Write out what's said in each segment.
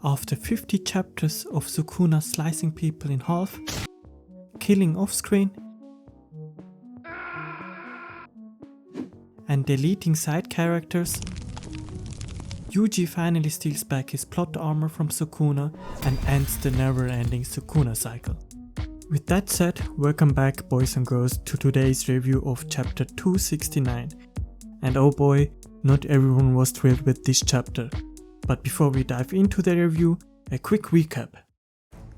After 50 chapters of Sukuna slicing people in half, killing off-screen, and deleting side characters, Yuji finally steals back his plot armor from Sukuna and ends the never-ending Sukuna cycle. With that said, welcome back boys and girls to today's review of chapter 269. And oh boy, not everyone was thrilled with this chapter. But before we dive into the review, a quick recap.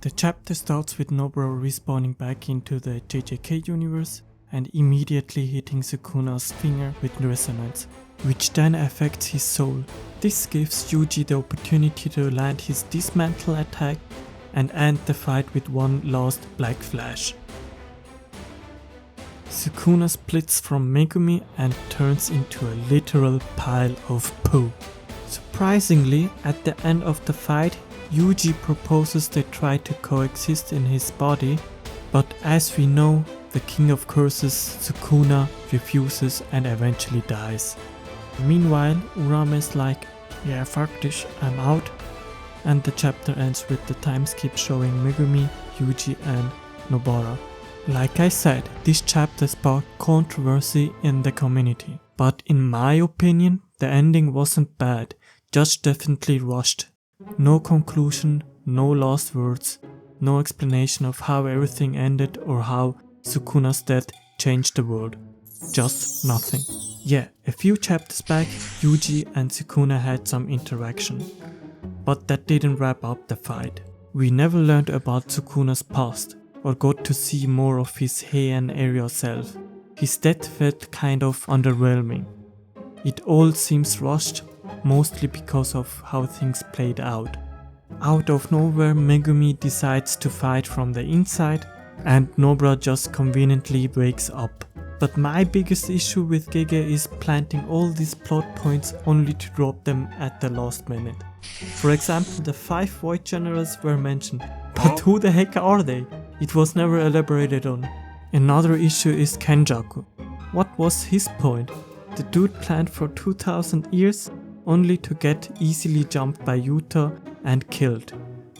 The chapter starts with Nobara respawning back into the JJK universe and immediately hitting Sukuna's finger with resonance, which then affects his soul. This gives Yuji the opportunity to land his dismantle attack and end the fight with one last black flash. Sukuna splits from Megumi and turns into a literal pile of poo. Surprisingly, at the end of the fight, Yuji proposes they try to coexist in his body, but as we know, the King of Curses, Sukuna, refuses and eventually dies. Meanwhile, Urame is like, yeah fuck this, I'm out, and the chapter ends with the time skip showing Megumi, Yuji and Nobara. Like I said, this chapter sparked controversy in the community, but in my opinion, the ending wasn't bad, just definitely rushed. No conclusion, no last words, no explanation of how everything ended or how Sukuna's death changed the world. Just nothing. Yeah, a few chapters back, Yuji and Sukuna had some interaction, but that didn't wrap up the fight. We never learned about Sukuna's past, or got to see more of his Heian area self. His death felt kind of underwhelming. It all seems rushed, mostly because of how things played out. Out of nowhere, Megumi decides to fight from the inside, and Nobara just conveniently wakes up. But my biggest issue with Gege is planting all these plot points only to drop them at the last minute. For example, the 5 Void Generals were mentioned, but who the heck are they? It was never elaborated on. Another issue is Kenjaku. What was his point? The dude planned for 2000 years only to get easily jumped by Yuta and killed,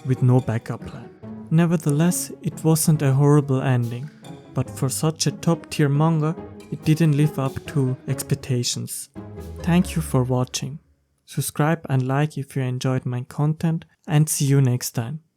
with no backup plan. Nevertheless, it wasn't a horrible ending, but for such a top tier manga, it didn't live up to expectations. Thank you for watching. Subscribe and like if you enjoyed my content, and see you next time.